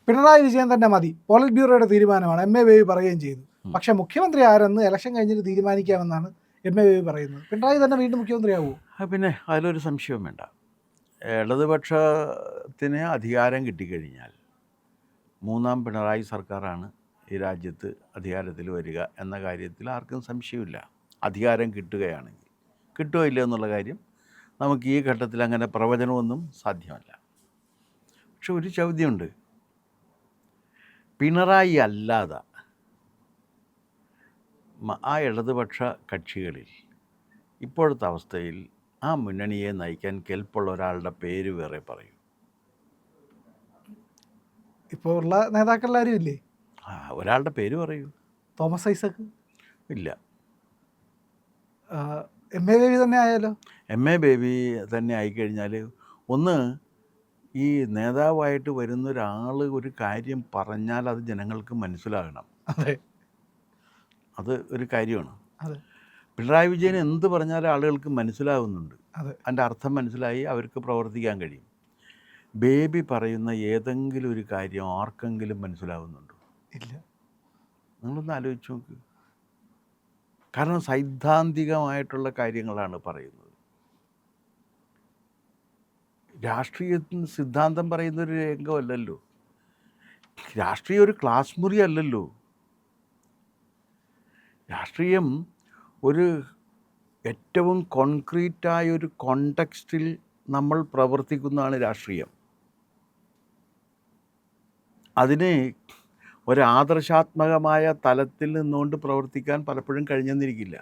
പിണറായി വിജയൻ തന്നെ മതി, പോളിറ്റ് ബ്യൂറോയുടെ തീരുമാനമാണ്, എം എ ബേബി പറയുകയും ചെയ്തു. പക്ഷേ മുഖ്യമന്ത്രി ആരെന്ന് ഇലക്ഷൻ കഴിഞ്ഞിട്ട് തീരുമാനിക്കാമെന്നാണ് എം എ ബേബി പറയുന്നത്. പിണറായി തന്നെ വീണ്ടും മുഖ്യമന്ത്രിയാവുമോ? പിന്നെ അതിലൊരു സംശയവും വേണ്ട. ഇടതുപക്ഷത്തിന് അധികാരം കിട്ടിക്കഴിഞ്ഞാൽ മൂന്നാം പിണറായി സർക്കാരാണ് ഈ രാജ്യത്ത് അധികാരത്തിൽ വരിക എന്ന കാര്യത്തിൽ ആർക്കും സംശയമില്ല. അധികാരം കിട്ടുകയാണെങ്കിൽ. കിട്ടുമോ ഇല്ല എന്നുള്ള കാര്യം നമുക്ക് ഈ ഘട്ടത്തിൽ അങ്ങനെ പ്രവചനമൊന്നും സാധ്യമല്ല. പക്ഷെ ഒരു ചോദ്യമുണ്ട്. പിണറായി അല്ലാതെ ആ ഇടതുപക്ഷ കക്ഷികളിൽ ഇപ്പോഴത്തെ അവസ്ഥയിൽ ആ മുന്നണിയെ നയിക്കാൻ കെൽപ്പുള്ള ഒരാളുടെ പേര് വേറെ പറയൂ. ഇപ്പോൾ ഉള്ള നേതാക്കളാരും ഇല്ലേ? ഒരാളുടെ പേര് പറയൂ. തോമസ് ഐസക് ഇല്ല. എം എ ബേബി തന്നെ ആയാലോ? എം എ ബേബി തന്നെ ആയിക്കഴിഞ്ഞാൽ ഒന്ന് ഈ നേതാവായിട്ട് വരുന്ന ഒരാൾ ഒരു കാര്യം പറഞ്ഞാൽ അത് ജനങ്ങൾക്ക് മനസ്സിലാകണം. അതെ, അത് ഒരു കാര്യമാണ്. അതെ. പിണറായി വിജയൻ എന്ത് പറഞ്ഞാലും ആളുകൾക്ക് മനസ്സിലാകുന്നുണ്ട്. അതെ, അതിൻ്റെ അർത്ഥം മനസ്സിലായി അവർക്ക് പ്രവർത്തിക്കാൻ കഴിയും. ബേബി പറയുന്ന ഏതെങ്കിലും ഒരു കാര്യം ആർക്കെങ്കിലും മനസ്സിലാകുന്നുണ്ടോ? ഇല്ല. നിങ്ങളൊന്ന് ആലോചിച്ച് നോക്ക്. കാരണം സൈദ്ധാന്തികമായിട്ടുള്ള കാര്യങ്ങളാണ് പറയുന്നത്. രാഷ്ട്രീയത്തിന് സിദ്ധാന്തം പറയുന്നൊരു രംഗമല്ലല്ലോ. രാഷ്ട്രീയം ഒരു ക്ലാസ് മുറി അല്ലല്ലോ. രാഷ്ട്രീയം ഒരു ഏറ്റവും കോൺക്രീറ്റായ ഒരു കോണ്ടെക്സ്റ്റിൽ നമ്മൾ പ്രവർത്തിക്കുന്നതാണ് രാഷ്ട്രീയം. അതിന് ഒരാദർശാത്മകമായ തലത്തിൽ നിന്നുകൊണ്ട് പ്രവർത്തിക്കാൻ പലപ്പോഴും കഴിഞ്ഞെന്നിരിക്കില്ല.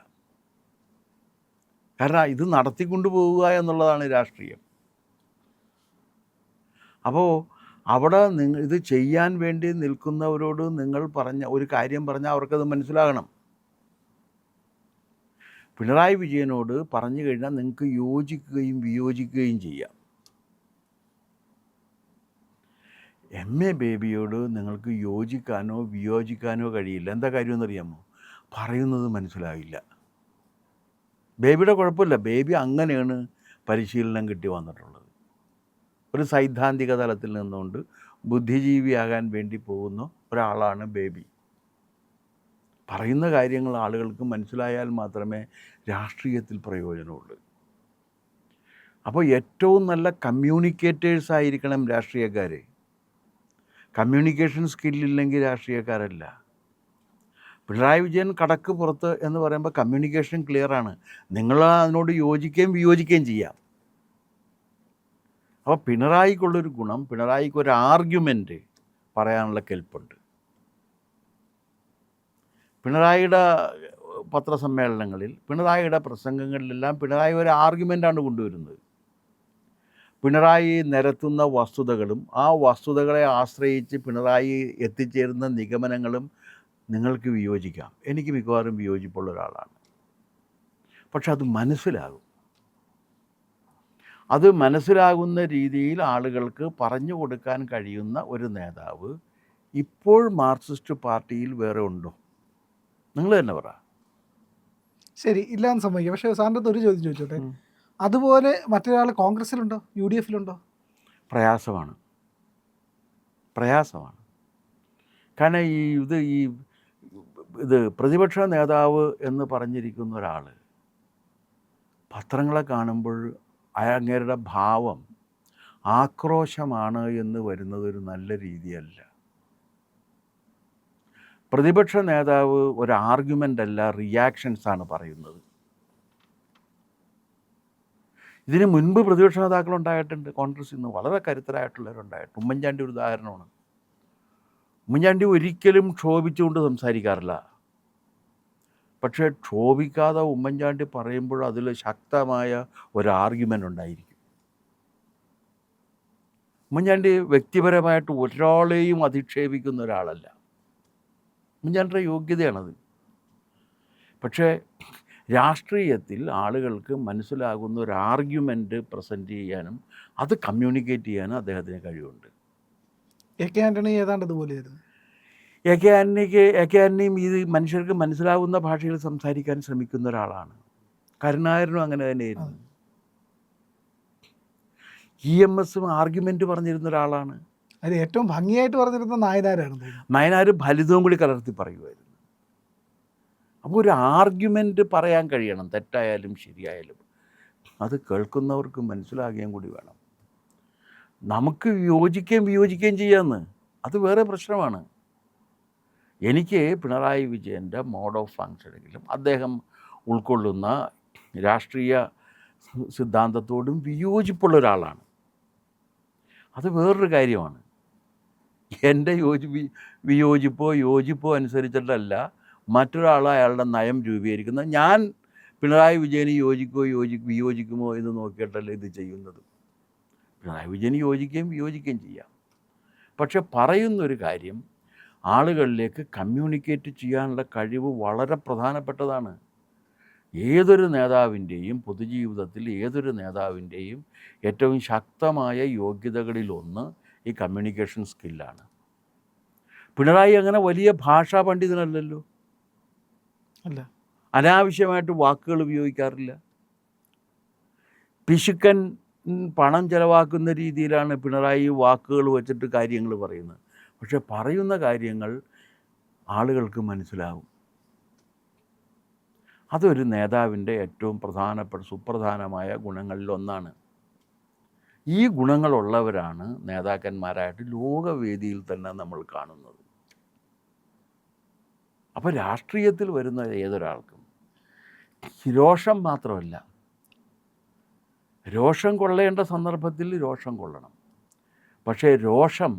കാരണം ഇത് നടത്തിക്കൊണ്ടു പോവുക എന്നുള്ളതാണ് രാഷ്ട്രീയം. അപ്പോൾ അവിടെ ഇത് ചെയ്യാൻ വേണ്ടി നിൽക്കുന്നവരോട് നിങ്ങൾ പറഞ്ഞ ഒരു കാര്യം പറഞ്ഞാൽ അവർക്കത് മനസ്സിലാകണം. പിണറായി വിജയനോട് പറഞ്ഞു കഴിഞ്ഞാൽ നിങ്ങൾക്ക് യോജിക്കുകയും വിയോജിക്കുകയും ചെയ്യാം. എം എ ബേബിയോട് നിങ്ങൾക്ക് യോജിക്കാനോ വിയോജിക്കാനോ കഴിയില്ല. എന്താ കാര്യമെന്നറിയാമോ? പറയുന്നത് മനസ്സിലാവില്ല. ബേബിയുടെ കുഴപ്പമില്ല. ബേബി അങ്ങനെയാണ് പരിശീലനം കിട്ടി വന്നിട്ടുള്ളത്. ഒരു സൈദ്ധാന്തിക തലത്തിൽ നിന്നുകൊണ്ട് ബുദ്ധിജീവിയാകാൻ വേണ്ടി പോകുന്ന ഒരാളാണ് ബേബി. പറയുന്ന കാര്യങ്ങൾ ആളുകൾക്ക് മനസ്സിലായാൽ മാത്രമേ രാഷ്ട്രീയത്തിൽ പ്രയോജനമുള്ളൂ. അപ്പോൾ ഏറ്റവും നല്ല കമ്മ്യൂണിക്കേറ്റേഴ്സ് ആയിരിക്കണം രാഷ്ട്രീയക്കാർ. കമ്മ്യൂണിക്കേഷൻ സ്കില്ലില്ലെങ്കിൽ രാഷ്ട്രീയക്കാരല്ല. പിണറായി വിജയൻ കടക്ക് പുറത്ത് എന്ന് പറയുമ്പോൾ കമ്മ്യൂണിക്കേഷൻ ക്ലിയറാണ്. നിങ്ങൾ അതിനോട് യോജിക്കുകയും വിയോജിക്കുകയും ചെയ്യാം. അപ്പോൾ പിണറായിക്കുള്ളൊരു ഗുണം, പിണറായിക്കൊരു ആർഗ്യുമെൻ്റ് പറയാനുള്ള കെൽപ്പുണ്ട്. പിണറായിയുടെ പത്രസമ്മേളനങ്ങളിൽ, പിണറായിയുടെ പ്രസംഗങ്ങളിലെല്ലാം പിണറായി ഒരു ആർഗ്യുമെൻ്റാണ് കൊണ്ടുവരുന്നത്. പിണറായി നിരത്തുന്ന വസ്തുതകളും ആ വസ്തുതകളെ ആശ്രയിച്ച് പിണറായി എത്തിച്ചേരുന്ന നിഗമനങ്ങളും നിങ്ങൾക്ക് വിയോജിക്കാം. എനിക്ക് മിക്കവാറും വിയോജിപ്പുള്ള ഒരാളാണ്. പക്ഷെ അത് മനസ്സിലാകും. അത് മനസ്സിലാകുന്ന രീതിയിൽ ആളുകൾക്ക് പറഞ്ഞു കൊടുക്കാൻ കഴിയുന്ന ഒരു നേതാവ് ഇപ്പോൾ മാർക്സിസ്റ്റ് പാർട്ടിയിൽ വേറെ ഉണ്ടോ? നിങ്ങൾ തന്നെ പറ. ശരി, ഇല്ലാന്ന് സമ്മതിക്കാം. പക്ഷേ സാറിൻ്റെ ഒരു ചോദ്യം ചോദിച്ചോട്ടെ. അതുപോലെ മറ്റൊരാൾ കോൺഗ്രസ്സിലുണ്ടോ, യു ഡി എഫിലുണ്ടോ? പ്രയാസമാണ്. കാരണം ഇത് പ്രതിപക്ഷ നേതാവ് എന്ന് പറഞ്ഞിരിക്കുന്ന ഒരാൾ പത്രങ്ങളെ കാണുമ്പോൾ അങ്ങേരുടെ ഭാവം ആക്രോശമാണ് എന്ന് വരുന്നത് ഒരു നല്ല രീതിയല്ല. പ്രതിപക്ഷ നേതാവ് ഒരു ആർഗ്യുമെൻ്റ് അല്ല, റിയാക്ഷൻസാണ് പറയുന്നത്. ഇതിന് മുൻപ് പ്രതിപക്ഷ നേതാക്കളുണ്ടായിട്ടുണ്ട്. കോൺഗ്രസ്സിൽ നിന്ന് വളരെ കരുത്തരായിട്ടുള്ളവരുണ്ടായിട്ടുണ്ട്. ഉമ്മൻചാണ്ടി ഒരു ഉദാഹരണമാണ്. ഉമ്മൻചാണ്ടി ഒരിക്കലും ക്ഷോഭിച്ചുകൊണ്ട് സംസാരിക്കാറില്ല. പക്ഷേ ക്ഷോഭിക്കാതെ ഉമ്മൻചാണ്ടി പറയുമ്പോൾ അതിൽ ശക്തമായ ഒരു ആർഗ്യുമെൻ്റ് ഉണ്ടായിരിക്കും. ഉമ്മൻചാണ്ടി വ്യക്തിപരമായിട്ട് ഒരാളെയും അധിക്ഷേപിക്കുന്ന ഒരാളല്ല. ഉമ്മൻചാണ്ടിയുടെ യോഗ്യതയാണത്. പക്ഷേ രാഷ്ട്രീയത്തിൽ ആളുകൾക്ക് മനസ്സിലാകുന്ന ഒരു ആർഗ്യുമെൻ്റ് പ്രസൻറ്റ് ചെയ്യാനും അത് കമ്മ്യൂണിക്കേറ്റ് ചെയ്യാനും അദ്ദേഹത്തിന് കഴിവുണ്ട്. എ കെ ആൻ്റണി ഏതാണ്ട് ഇതുപോലെയായിരുന്നു. എ കെ ആൻ്റണിയും ഇത് മനുഷ്യർക്ക് മനസ്സിലാകുന്ന ഭാഷയിൽ സംസാരിക്കാൻ ശ്രമിക്കുന്ന ഒരാളാണ്. കരുണാകരനും അങ്ങനെ തന്നെയായിരുന്നു. EMS ആർഗ്യുമെൻ്റ് പറഞ്ഞിരുന്ന ഒരാളാണ്. അത് ഏറ്റവും ഭംഗിയായിട്ട് പറഞ്ഞിരുന്ന നായനാരാണ് തോന്നുന്നു. നയനാർ ഫലിതവും കൂടി കലർത്തി പറയുമായിരുന്നു. അപ്പോൾ ഒരു ആർഗ്യുമെൻ്റ് പറയാൻ കഴിയണം, തെറ്റായാലും ശരിയായാലും അത് കേൾക്കുന്നവർക്ക് മനസ്സിലാകുകയും കൂടി വേണം. നമുക്ക് യോജിക്കുകയും വിയോജിക്കുകയും ചെയ്യാമെന്ന്, അത് വേറെ പ്രശ്നമാണ്. എനിക്ക് പിണറായി വിജയൻ്റെ മോഡ് ഓഫ് ഫങ്ഷനിലും അദ്ദേഹം ഉൾക്കൊള്ളുന്ന രാഷ്ട്രീയ സിദ്ധാന്തത്തോടും വിയോജിപ്പുള്ള ഒരാളാണ്. അത് വേറൊരു കാര്യമാണ്. എൻ്റെ വിയോജിപ്പോ യോജിപ്പോ അനുസരിച്ചിട്ടല്ല മറ്റൊരാൾ അയാളുടെ നയം രൂപീകരിക്കുന്നത്. ഞാൻ പിണറായി വിജയന് വിയോജിക്കുമോ എന്ന് നോക്കിയിട്ടല്ല ഇത് ചെയ്യുന്നത്. പിണറായി വിജയന് യോജിക്കുകയും വിയോജിക്കുകയും ചെയ്യാം. പക്ഷെ പറയുന്നൊരു കാര്യം ആളുകളിലേക്ക് കമ്മ്യൂണിക്കേറ്റ് ചെയ്യാനുള്ള കഴിവ് വളരെ പ്രധാനപ്പെട്ടതാണ്. ഏതൊരു നേതാവിൻ്റെയും പൊതുജീവിതത്തിൽ ഏതൊരു നേതാവിൻ്റെയും ഏറ്റവും ശക്തമായ യോഗ്യതകളിലൊന്ന് ഈ കമ്മ്യൂണിക്കേഷൻ സ്കില്ലാണ്. പിണറായി അങ്ങനെ വലിയ ഭാഷാ പണ്ഡിതനല്ലല്ലോ. അല്ല, അനാവശ്യമായിട്ട് വാക്കുകൾ ഉപയോഗിക്കാറില്ല. പിശുക്കൻ പണം ചെലവാക്കുന്ന രീതിയിലാണ് പിണറായി വാക്കുകൾ വച്ചിട്ട് കാര്യങ്ങൾ പറയുന്നത്. പക്ഷെ പറയുന്ന കാര്യങ്ങൾ ആളുകൾക്ക് മനസ്സിലാവും. അതൊരു നേതാവിൻ്റെ ഏറ്റവും സുപ്രധാനമായ ഗുണങ്ങളിലൊന്നാണ്. ഈ ഗുണങ്ങളുള്ളവരാണ് നേതാക്കന്മാരായിട്ട് ലോകവേദിയിൽ തന്നെ നമ്മൾ കാണുന്നത്. അപ്പോൾ രാഷ്ട്രീയത്തിൽ വരുന്ന ഏതൊരാൾക്കും രോഷം മാത്രമല്ല, രോഷം കൊള്ളേണ്ട സന്ദർഭത്തിൽ രോഷം കൊള്ളണം. പക്ഷേ രോഷം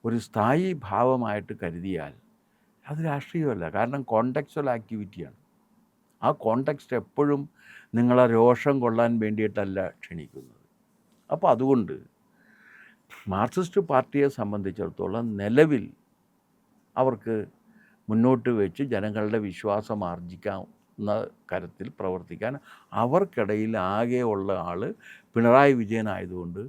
ഒരു സ്ഥായി ഭാവമായിട്ട് കരുതിയാൽ അത് രാഷ്ട്രീയമല്ല. കാരണം കോണ്ടെക്സ്ച്വൽ ആക്ടിവിറ്റിയാണ്. ആ കോണ്ടെക്സ്റ്റ് എപ്പോഴും നിങ്ങളെ രോഷം കൊള്ളാൻ വേണ്ടിയിട്ടല്ല ക്ഷണിക്കുന്നത്. അപ്പോൾ അതുകൊണ്ട് മാർക്സിസ്റ്റ് പാർട്ടിയെ സംബന്ധിച്ചിടത്തോളം നിലവിൽ അവർക്ക് മുന്നോട്ട് വെച്ച് ജനങ്ങളുടെ വിശ്വാസം ആർജിക്കാവുന്ന തരത്തിൽ പ്രവർത്തിക്കാൻ അവർക്കിടയിൽ ആകെയുള്ള ആൾ പിണറായി വിജയനായതുകൊണ്ട്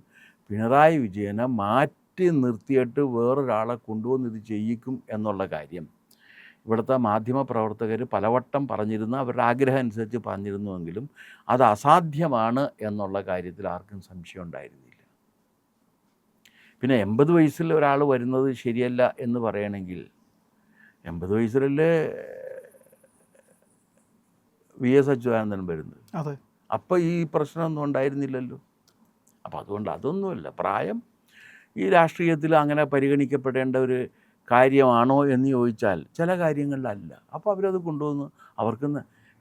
പിണറായി വിജയനെ മാറ്റി നിർത്തിയിട്ട് വേറൊരാളെ കൊണ്ടുവന്ന് ഇത് ചെയ്യിക്കും എന്നുള്ള കാര്യം ഇവിടുത്തെ മാധ്യമപ്രവർത്തകർ പലവട്ടം പറഞ്ഞിരുന്ന അവരുടെ ആഗ്രഹം അനുസരിച്ച് പറഞ്ഞിരുന്നുവെങ്കിലും അത് അസാധ്യമാണ് എന്നുള്ള കാര്യത്തിൽ ആർക്കും സംശയം ഉണ്ടായിരുന്നില്ല. പിന്നെ 80 വയസ്സിൽ ഒരാൾ വരുന്നത് ശരിയല്ല എന്ന് പറയണമെങ്കിൽ 80 വയസ്സിലല്ലേ VS അച്യുതാനന്ദൻ വരുന്നത്. അതെ, അപ്പോൾ ഈ പ്രശ്നമൊന്നും ഉണ്ടായിരുന്നില്ലല്ലോ. അപ്പോൾ അതുകൊണ്ട് അതൊന്നുമല്ല. പ്രായം ഈ രാഷ്ട്രീയത്തിൽ അങ്ങനെ പരിഗണിക്കപ്പെടേണ്ട ഒരു കാര്യമാണോ എന്ന് ചോദിച്ചാൽ ചില കാര്യങ്ങളിലല്ല. അപ്പോൾ അവരത് കൊണ്ടുവന്ന് അവർക്ക്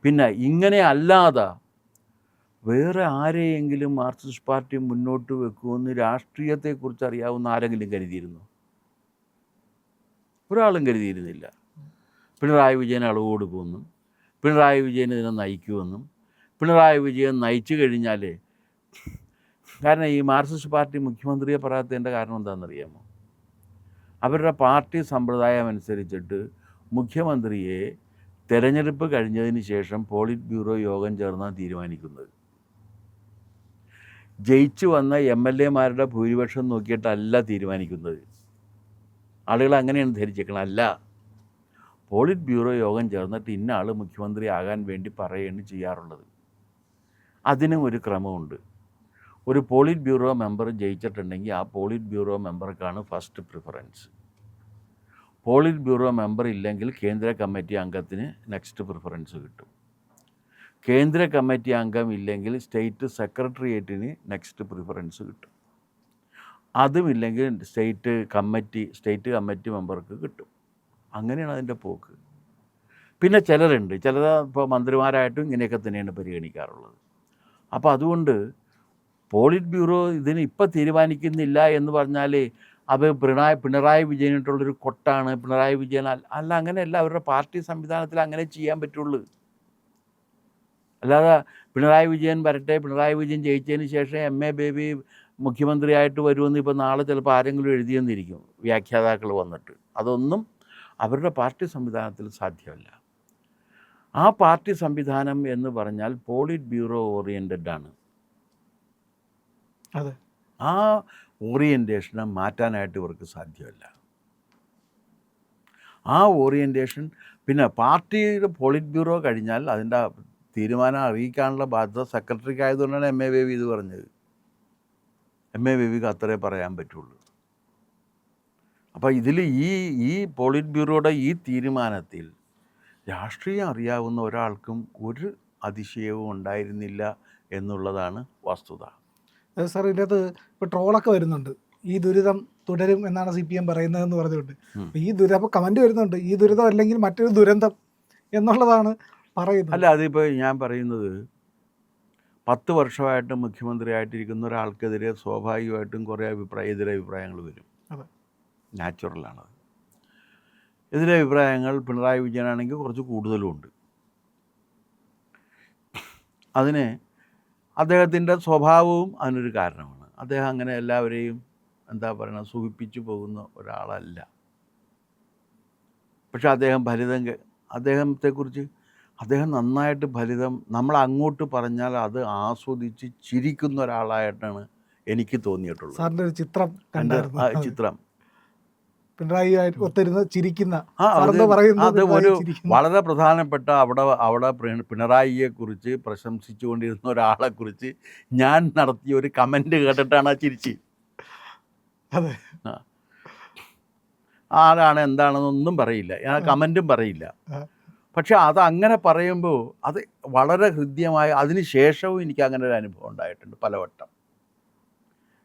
പിന്നെ ഇങ്ങനെ അല്ലാതെ വേറെ ആരെയെങ്കിലും മാർക്സിസ്റ്റ് പാർട്ടി മുന്നോട്ട് വെക്കുമെന്ന് രാഷ്ട്രീയത്തെക്കുറിച്ച് അറിയാവുന്ന ആരെങ്കിലും കരുതിയിരുന്നു? ഒരാളും കരുതിയിരുന്നില്ല. പിണറായി വിജയൻ അളവ് കൊടുക്കുമെന്നും പിണറായി വിജയൻ ഇതിനെ നയിക്കുമെന്നും പിണറായി വിജയൻ നയിച്ചു കഴിഞ്ഞാൽ, കാരണം ഈ മാർക്സിസ്റ്റ് പാർട്ടി മുഖ്യമന്ത്രിയെ പറയാത്തതിൻ്റെ കാരണം എന്താണെന്നറിയാമോ? അവരുടെ പാർട്ടി സമ്പ്രദായം അനുസരിച്ചിട്ട് മുഖ്യമന്ത്രിയെ തെരഞ്ഞെടുപ്പ് കഴിഞ്ഞതിന് ശേഷം പോളിറ്റ് ബ്യൂറോ യോഗം ചേർന്നാണ് തീരുമാനിക്കുന്നത്. ജയിച്ചു വന്ന MLA-മാരുടെ ഭൂരിപക്ഷം നോക്കിയിട്ടല്ല തീരുമാനിക്കുന്നത്. ആളുകൾ അങ്ങനെയാണ് ധരിച്ചേക്കണം. അല്ല, പോളിറ്റ് ബ്യൂറോ യോഗം ചേർന്നിട്ട് ഇന്ന ആൾ മുഖ്യമന്ത്രി ആകാൻ വേണ്ടി പറയുകയാണ് ചെയ്യാറുള്ളത്. അതിനും ഒരു ക്രമമുണ്ട്. ഒരു പോളിറ്റ് ബ്യൂറോ മെമ്പർ ജയിച്ചിട്ടുണ്ടെങ്കിൽ ആ പോളിറ്റ് ബ്യൂറോ മെമ്പർക്കാണ് first preference. Politburo member ഇല്ലെങ്കിൽ കേന്ദ്ര കമ്മിറ്റി അംഗത്തിന് നെക്സ്റ്റ് പ്രിഫറൻസ് കിട്ടും. കേന്ദ്ര കമ്മിറ്റി അംഗം ഇല്ലെങ്കിൽ സ്റ്റേറ്റ് സെക്രട്ടേറിയറ്റിന് നെക്സ്റ്റ് പ്രിഫറൻസ് കിട്ടും. അതുമില്ലെങ്കിൽ സ്റ്റേറ്റ് കമ്മിറ്റി മെമ്പർക്ക് കിട്ടും. അങ്ങനെയാണ് അതിൻ്റെ പോക്ക്. പിന്നെ ചിലർ ഇപ്പോൾ മന്ത്രിമാരായിട്ടും ഇങ്ങനെയൊക്കെ തന്നെയാണ് പരിഗണിക്കാറുള്ളത്. അപ്പോൾ അതുകൊണ്ട് പോളിറ്റ് ബ്യൂറോ ഇതിന് ഇപ്പം തീരുമാനിക്കുന്നില്ല എന്ന് പറഞ്ഞാൽ അത് പിണറായി വിജയനായിട്ടുള്ളൊരു കൊട്ടാണ്. പിണറായി വിജയൻ അല്ല, അങ്ങനെയല്ല. അവരുടെ പാർട്ടി സംവിധാനത്തിൽ അങ്ങനെ ചെയ്യാൻ പറ്റുള്ളൂ. അല്ലാതെ പിണറായി വിജയൻ വരട്ടെ, പിണറായി വിജയൻ ജയിച്ചതിന് ശേഷം MA ബേബി മുഖ്യമന്ത്രിയായിട്ട് വരുമെന്ന് ഇപ്പോൾ നാളെ ചിലപ്പോൾ ആരെങ്കിലും എഴുതിയെന്നിരിക്കും വ്യാഖ്യാതാക്കൾ വന്നിട്ട്. അതൊന്നും അവരുടെ പാർട്ടി സംവിധാനത്തിൽ സാധ്യമല്ല. ആ പാർട്ടി സംവിധാനം എന്ന് പറഞ്ഞാൽ പോളിറ്റ് ബ്യൂറോ ഓറിയൻറ്റഡ് ആണ്. അതെ, ആ ഓറിയൻറ്റേഷനെ മാറ്റാനായിട്ട് ഇവർക്ക് സാധ്യമല്ല. ആ ഓറിയൻറ്റേഷൻ പിന്നെ പാർട്ടിയുടെ പോളിറ്റ് ബ്യൂറോ കഴിഞ്ഞാൽ അതിൻ്റെ തീരുമാനം അറിയിക്കാനുള്ള ബാധ്യത സെക്രട്ടറിക്ക് ആയതുകൊണ്ടാണ് MA ബേബി ഇത് പറഞ്ഞത്. MA ബേബിക്ക് അത്രേ പറയാൻ പറ്റുള്ളൂ. അപ്പോൾ ഇതിൽ ഈ പോളിറ്റ് ബ്യൂറോയുടെ ഈ തീരുമാനത്തിൽ രാഷ്ട്രീയം അറിയാവുന്ന ഒരാൾക്കും ഒരു അതിശയവും ഉണ്ടായിരുന്നില്ല എന്നുള്ളതാണ് വസ്തുത. സാർ ഇതിനകത്ത് ഇപ്പോൾ ട്രോളൊക്കെ വരുന്നുണ്ട്, ഈ ദുരിതം തുടരും എന്നാണ് CPM പറയുന്നതെന്ന് പറഞ്ഞുകൊണ്ട്. അപ്പോൾ ഈ ദുരിതം, അപ്പോൾ കമൻറ്റ് വരുന്നുണ്ട്, ഈ ദുരിതം അല്ലെങ്കിൽ മറ്റൊരു ദുരന്തം എന്നുള്ളതാണ് പറയുന്നത്. അല്ല, അതിപ്പോൾ ഞാൻ പറയുന്നത് 10 വർഷമായിട്ട് മുഖ്യമന്ത്രിയായിട്ടിരിക്കുന്ന ഒരാൾക്കെതിരെ സ്വാഭാവികമായിട്ടും കുറേ എതിരഭിപ്രായങ്ങൾ വരും. അതെ, നാച്ചുറലാണത്. എതിരഭിപ്രായങ്ങൾ പിണറായി വിജയനാണെങ്കിൽ കുറച്ച് കൂടുതലുമുണ്ട്. അതിന് അദ്ദേഹത്തിൻ്റെ സ്വഭാവവും അതിനൊരു കാരണമാണ്. അദ്ദേഹം അങ്ങനെ എല്ലാവരെയും എന്താ പറയുക സുഖിപ്പിച്ചു പോകുന്ന ഒരാളല്ല. പക്ഷെ അദ്ദേഹത്തെക്കുറിച്ച് അദ്ദേഹം നന്നായിട്ട് നമ്മൾ അങ്ങോട്ട് പറഞ്ഞാൽ അത് ആസ്വദിച്ച് ചിരിക്കുന്ന ഒരാളായിട്ടാണ് എനിക്ക് തോന്നിയിട്ടുള്ളത്. സാറിൻ്റെ ഒരു ചിത്രം കണ്ടായിരുന്നു, ചിത്രം പിണറായി ഒത്തിരുന്ന് ചിരിക്കുന്ന, അത് ഒരു വളരെ പ്രധാനപ്പെട്ട അവിടെ പിണറായിയെക്കുറിച്ച് പ്രശംസിച്ചുകൊണ്ടിരുന്ന ഒരാളെക്കുറിച്ച് ഞാൻ നടത്തിയ ഒരു കമൻറ്റ് കേട്ടിട്ടാണ് ആ ചിരിച്ച്. അതെ, ആരാണ് എന്താണെന്നൊന്നും പറയില്ല, ഞാൻ കമൻറ്റും പറയില്ല. പക്ഷെ അത് അങ്ങനെ പറയുമ്പോൾ അത് വളരെ ഹൃദ്യമായ, അതിന് ശേഷവും എനിക്ക് അങ്ങനെ ഒരു അനുഭവം ഉണ്ടായിട്ടുണ്ട് പലവട്ടം.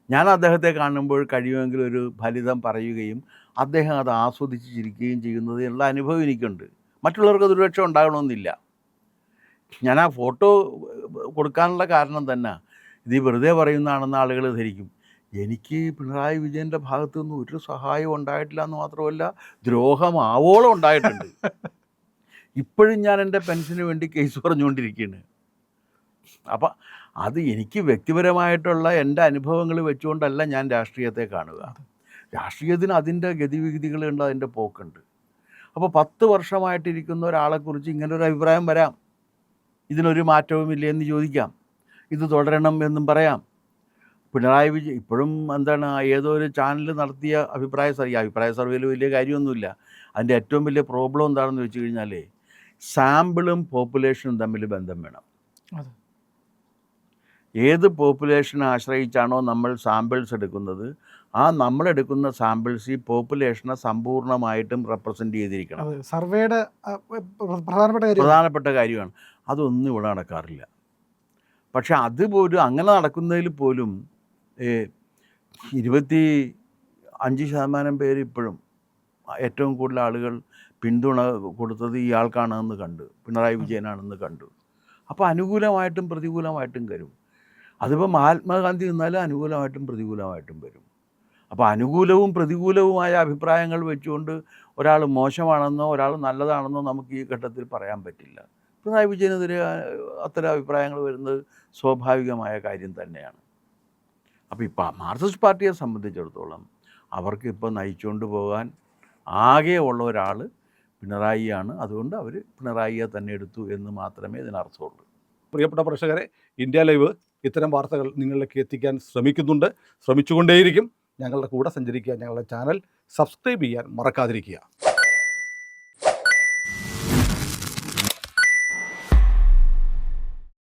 ഞാൻ അദ്ദേഹത്തെ കാണുമ്പോൾ കഴിയുമെങ്കിൽ ഒരു ഫലിതം പറയുകയും അദ്ദേഹം അത് ആസ്വദിച്ച് ചിരിക്കുകയും ചെയ്യുന്നത് എന്നുള്ള അനുഭവം എനിക്കുണ്ട്. മറ്റുള്ളവർക്ക് ദുർരക്ഷ ഉണ്ടാകണമെന്നില്ല. ഞാൻ ആ ഫോട്ടോ കൊടുക്കാനുള്ള കാരണം തന്നെ ഇത് വെറുതെ പറയുന്നതാണെന്ന് ആളുകൾ ധരിക്കും. എനിക്ക് പിണറായി വിജയൻ്റെ ഭാഗത്തു നിന്ന് ഒരു സഹായവും ഉണ്ടായിട്ടില്ല എന്ന് മാത്രമല്ല, ദ്രോഹമാവോളം ഉണ്ടായിട്ടുണ്ട്. ഇപ്പോഴും ഞാൻ എൻ്റെ പെൻഷന് വേണ്ടി കേസ് പറഞ്ഞുകൊണ്ടിരിക്കുകയാണ്. അപ്പം അത് എനിക്ക് വ്യക്തിപരമായിട്ടുള്ള എൻ്റെ അനുഭവങ്ങൾ വെച്ചുകൊണ്ടല്ല ഞാൻ രാഷ്ട്രീയത്തെ കാണുക. രാഷ്ട്രീയത്തിന് അതിൻ്റെ ഗതിവിഗതികളുണ്ട്, അതിൻ്റെ പോക്കുണ്ട്. അപ്പോൾ 10 വർഷമായിട്ടിരിക്കുന്ന ഒരാളെക്കുറിച്ച് ഇങ്ങനൊരു അഭിപ്രായം വരാം. ഇതിനൊരു മാറ്റവുമില്ല എന്ന് ചോദിക്കാം, ഇത് തുടരണം എന്നും പറയാം. പിണറായി വിജയൻ ഇപ്പോഴും എന്താണ്, ഏതോ ഒരു ചാനൽ നടത്തിയ അഭിപ്രായ സർവേയിൽ വലിയ കാര്യമൊന്നുമില്ല. അതിൻ്റെ ഏറ്റവും വലിയ പ്രോബ്ലം എന്താണെന്ന് വെച്ച് കഴിഞ്ഞാൽ സാമ്പിളും പോപ്പുലേഷനും തമ്മിൽ ബന്ധം വേണം. ഏത് പോപ്പുലേഷനെ ആശ്രയിച്ചാണോ നമ്മൾ സാമ്പിൾസ് എടുക്കുന്നത്, ആ നമ്മളെടുക്കുന്ന സാമ്പിൾസ് ഈ പോപ്പുലേഷനെ സമ്പൂർണ്ണമായിട്ടും റെപ്രസെൻ്റ് ചെയ്തിരിക്കണം. സർവേയുടെ പ്രധാനപ്പെട്ട കാര്യമാണ്. അതൊന്നും ഇവിടെ നടക്കാറില്ല. പക്ഷെ അതുപോലും അങ്ങനെ നടക്കുന്നതിൽ പോലും 25% പേര് ഇപ്പോഴും ഏറ്റവും കൂടുതൽ ആളുകൾ പിന്തുണ കൊടുത്തത് ഇയാൾക്കാണെന്ന് കണ്ടു, പിണറായി വിജയനാണെന്ന് കണ്ടു. അപ്പോൾ അനുകൂലമായിട്ടും പ്രതികൂലമായിട്ടും വരും. അതിപ്പോൾ മഹാത്മാഗാന്ധി നിന്നാലും അനുകൂലമായിട്ടും പ്രതികൂലമായിട്ടും വരും. അപ്പോൾ അനുകൂലവും പ്രതികൂലവുമായ അഭിപ്രായങ്ങൾ വെച്ചുകൊണ്ട് ഒരാൾ മോശമാണെന്നോ ഒരാൾ നല്ലതാണെന്നോ നമുക്ക് ഈ ഘട്ടത്തിൽ പറയാൻ പറ്റില്ല. പിണറായി വിജയനെതിരെ അത്തരം അഭിപ്രായങ്ങൾ വരുന്നത് സ്വാഭാവികമായ കാര്യം തന്നെയാണ്. അപ്പോൾ ഇപ്പോൾ മാർക്സിസ്റ്റ് പാർട്ടിയെ സംബന്ധിച്ചിടത്തോളം അവർക്ക് ഇപ്പോൾ നയിച്ചുകൊണ്ട് പോകാൻ ആകെ ഉള്ള ഒരാൾ പിണറായിയാണ്. അതുകൊണ്ട് അവർ പിണറായിയെ തന്നെ എടുത്തു എന്ന് മാത്രമേ ഇതിനർത്ഥമുള്ളൂ. പ്രിയപ്പെട്ട പ്രേക്ഷകരെ, ഇന്ത്യ ലൈവ് ഇത്തരം വാർത്തകൾ നിങ്ങളിലേക്ക് എത്തിക്കാൻ ശ്രമിച്ചുകൊണ്ടേയിരിക്കും. ഞങ്ങളുടെ കൂടെ സഞ്ചരിക്കുക, ഞങ്ങളുടെ ചാനൽ സബ്സ്ക്രൈബ് ചെയ്യാൻ മറക്കാതിരിക്കുക.